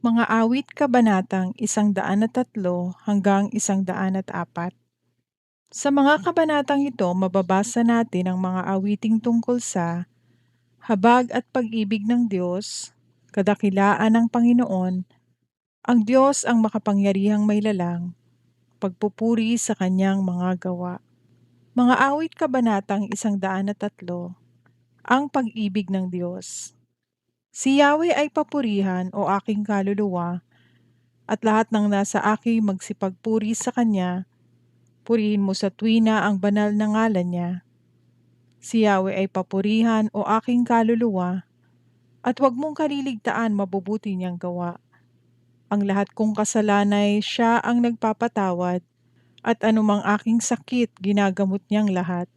Mga awit kabanatang 103 hanggang 104. Sa mga kabanatang ito, mababasa natin ang mga awiting tungkol sa habag at pag-ibig ng Diyos, kadakilaan ng Panginoon, ang Diyos ang makapangyarihang mailalang, pagpupuri sa kanyang mga gawa. Mga awit kabanatang 103. Ang pag-ibig ng Diyos. Si Yahweh ay papurihan o aking kaluluwa, at lahat ng nasa aki magsipagpuri sa Kanya. Purihin mo sa tuwina ang banal na ngalan niya. Si Yahweh ay papurihan o aking kaluluwa, at huwag mong kaliligtaan mabubuti niyang gawa. Ang lahat kong kasalanay siya ang nagpapatawad, at anumang aking sakit ginagamot niyang lahat.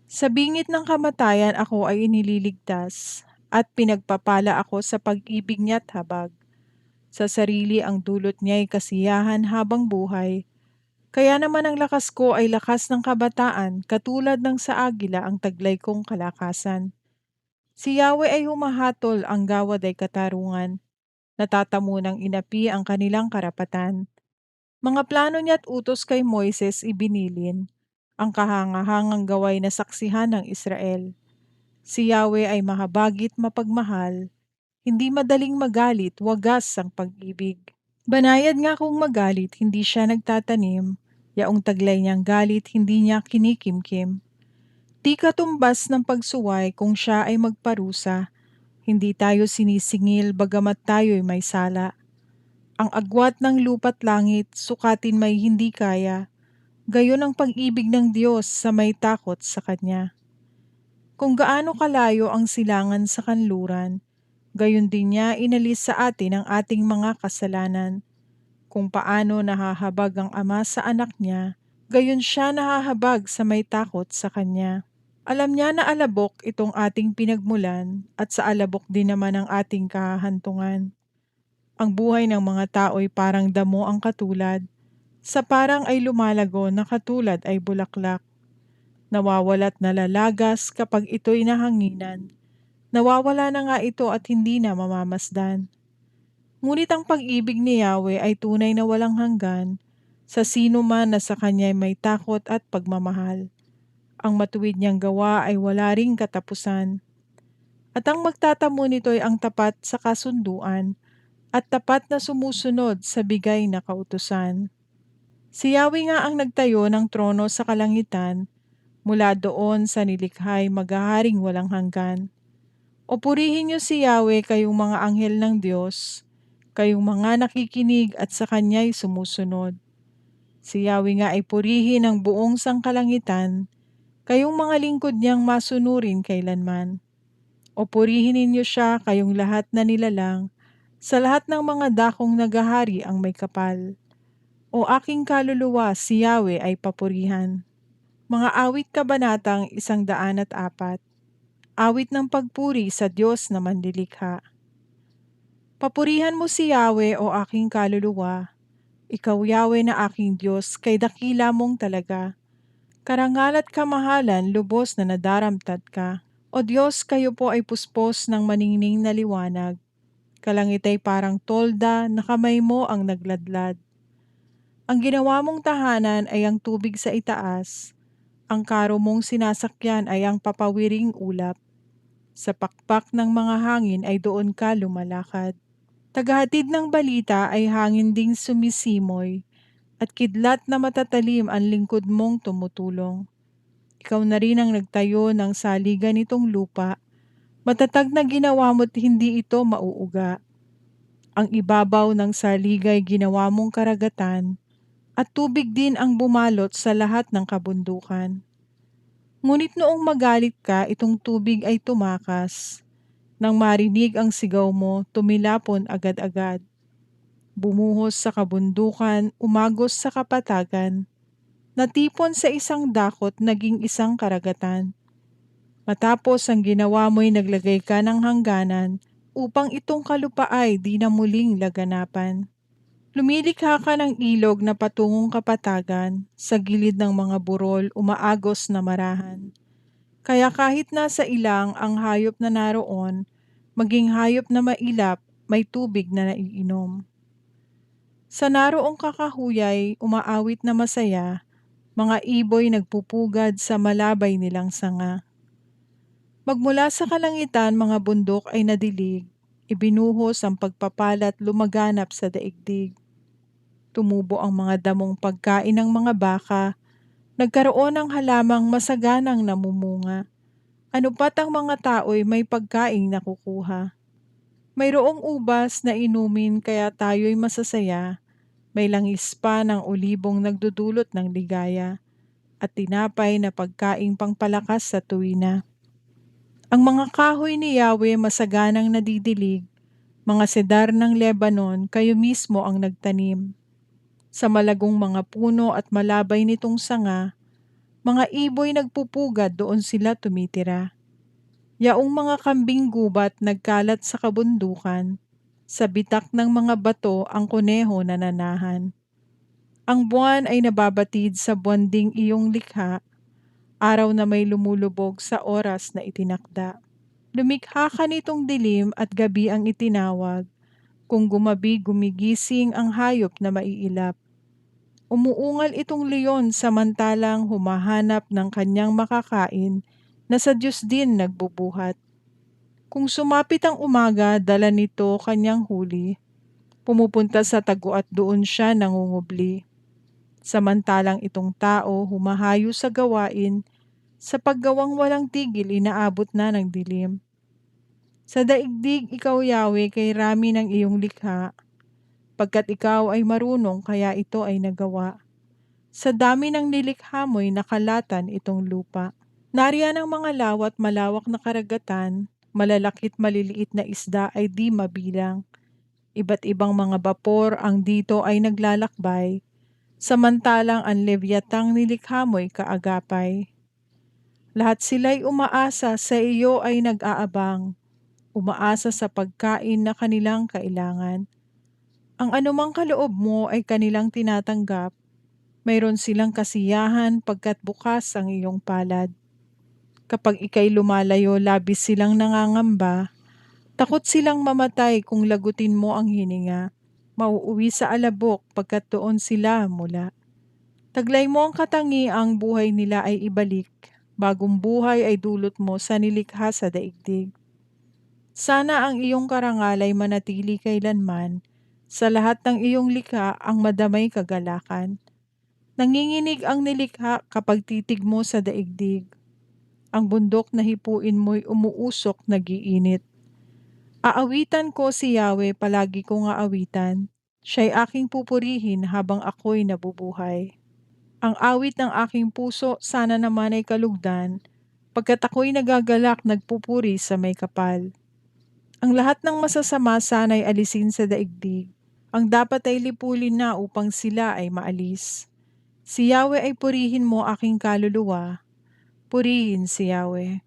Sa bingit ng kamatayan ako ay inililigtas, at pinagpapala ako sa pag-ibig niya't habag. Sa sarili ang dulot niya'y kasiyahan habang buhay. Kaya naman ang lakas ko ay lakas ng kabataan, katulad ng sa agila ang taglay kong kalakasan. Si Yahweh ay humahatol, ang gawad ay katarungan. Natatamo ng inapi ang kanilang karapatan. Mga plano niya't utos kay Moises ibinilin, ang kahangahangang gaway na saksihan ng Israel. Si Yahweh ay mahabagit mapagmahal, hindi madaling magalit, wagas ang pag-ibig. Banayad nga kung magalit, hindi siya nagtatanim. Yaong taglay niyang galit, hindi niya kinikimkim. Di katumbas ng pagsuway kung siya ay magparusa. Hindi tayo sinisingil bagamat tayo'y may sala. Ang agwat ng lupa't langit, sukatin may hindi kaya. Gayon ang pag-ibig ng Diyos sa may takot sa Kanya. Kung gaano kalayo ang silangan sa kanluran, gayon din niya inalis sa atin ang ating mga kasalanan. Kung paano nahahabag ang ama sa anak niya, gayon siya nahahabag sa may takot sa kanya. Alam niya na alabok itong ating pinagmulan, at sa alabok din naman ang ating kahahantungan. Ang buhay ng mga tao'y parang damo ang katulad, sa parang ay lumalago na katulad ay bulaklak. Nawawala't nalalagas kapag ito'y nahanginan. Nawawala na nga ito at hindi na mamamasdan. Ngunit ang pag-ibig ni Yahweh ay tunay na walang hanggan sa sino man na sa Kanya'y may takot at pagmamahal. Ang matuwid niyang gawa ay wala ring katapusan. At ang magtatamo nito'y ang tapat sa kasunduan at tapat na sumusunod sa bigay na kautusan. Si Yahweh nga ang nagtayo ng trono sa kalangitan, mula doon sa nilikhay maghaharing walang hanggan. O purihin niyo si Yahweh, kayong mga anghel ng Diyos, kayong mga nakikinig at sa Kanya'y sumusunod. Si Yahweh nga ay purihin ng buong sangkalangitan, kayong mga lingkod niyang masunurin kailanman. O purihin ninyo siya, kayong lahat na nilalang, sa lahat ng mga dakong nagahari ang may kapal. O aking kaluluwa, si Yahweh ay papurihan. Mga awit kabanatang 104. Awit ng pagpuri sa Diyos na manlilikha. Papurihan mo si Yahweh o aking kaluluwa. Ikaw, Yahweh, na aking Diyos, kay dakila mong talaga. Karangal at kamahalan, lubos na nadaramtat ka. O Diyos, kayo po ay puspos ng maningning na liwanag. Kalangit ay parang tolda, na kamay mo ang nagladlad. Ang ginawa mong tahanan ay ang tubig sa itaas. Ang karo mong sinasakyan ay ang papawiring ulap. Sa pakpak ng mga hangin ay doon ka lumalakad. Tagahatid ng balita ay hangin ding sumisimoy, at kidlat na matatalim ang lingkod mong tumutulong. Ikaw na rin ang nagtayo ng saligan nitong lupa, matatag na ginawa mo't hindi ito mauuga. Ang ibabaw ng saligay ginawa mong karagatan, at tubig din ang bumalot sa lahat ng kabundukan. Ngunit noong magalit ka, itong tubig ay tumakas. Nang marinig ang sigaw mo, tumilapon agad-agad. Bumuhos sa kabundukan, umagos sa kapatagan. Natipon sa isang dakot, naging isang karagatan. Matapos ang ginawa mo'y naglagay ka ng hangganan, upang itong kalupaay di na muling laganapan. Lumilikha ka ng ilog na patungong kapatagan, sa gilid ng mga burol umaagos na marahan. Kaya kahit nasa ilang ang hayop na naroon, maging hayop na mailap, may tubig na naiinom. Sa naroong kakahuyay, umaawit na masaya, mga ibon nagpupugad sa malabay nilang sanga. Magmula sa kalangitan, mga bundok ay nadilig, ibinuhos ang pagpapalat lumaganap sa daigdig. Tumubo ang mga damong pagkain ng mga baka, nagkaroon ng halamang masaganang namumunga. Ano pat ang mga tao'y may pagkaing nakukuha. Mayroong ubas na inumin kaya tayo'y masasaya, may langis pa ng olibong nagdudulot ng ligaya, at tinapay na pagkaing pangpalakas sa tuwina. Ang mga kahoy ni Yahweh masaganang nadidilig, mga sedar ng Lebanon, kayo mismo ang nagtanim. Sa malagong mga puno at malabay nitong sanga, mga iboy nagpupugad, doon sila tumitira. Yaong mga kambing gubat nagkalat sa kabundukan, sa bitak ng mga bato ang kuneho nananahan. Ang buwan ay nababatid sa buwanding iyong likha, araw na may lumulubog sa oras na itinakda. Lumikha ka nitong dilim at gabi ang itinawag, kung gumabi gumigising ang hayop na maiilap. Umuungal itong leon samantalang humahanap ng kanyang makakain na sa Diyos din nagbubuhat. Kung sumapit ang umaga, dala nito kanyang huli. Pumupunta sa tagu at doon siya nangungubli. Samantalang itong tao humahayo sa gawain, sa paggawang walang tigil inaabot na ng dilim. Sa daigdig ikaw, Yahweh, kay rami ng iyong likha, pagkat ikaw ay marunong kaya ito ay nagawa. Sa dami ng nilikha mo'y nakalatan itong lupa. Nariyan ang mga lawat malawak na karagatan, malalakit maliliit na isda ay di mabilang. Iba't ibang mga bapor ang dito ay naglalakbay, samantalang ang levyatang nilikha mo'y kaagapay. Lahat sila'y umaasa sa iyo ay nag-aabang, umaasa sa pagkain na kanilang kailangan. Ang anumang kaloob mo ay kanilang tinatanggap, mayroon silang kasiyahan pagkat bukas ang iyong palad. Kapag ikay lumalayo, labis silang nangangamba, takot silang mamatay kung lagutin mo ang hininga. Mauuwi sa alabok pagkat doon sila mula. Taglay mo ang katangiang buhay nila ay ibalik, bagong buhay ay dulot mo sa nilikha sa daigdig. Sana ang iyong karangal ay manatili kailanman, sa lahat ng iyong likha ang madamay kagalakan. Nanginginig ang nilikha kapag titig mo sa daigdig. Ang bundok na hipuin mo'y umuusok nagiinit. Aawitan ko si Yahweh, palagi kong aawitan. Siya'y aking pupurihin habang ako'y nabubuhay. Ang awit ng aking puso sana naman ay kalugdan, pagkat ako'y nagagalak nagpupuri sa may kapal. Ang lahat ng masasama sana'y alisin sa daigdig. Ang dapat ay lipulin na upang sila ay maalis. Si Yahweh ay purihin mo aking kaluluwa. Purihin si Yahweh.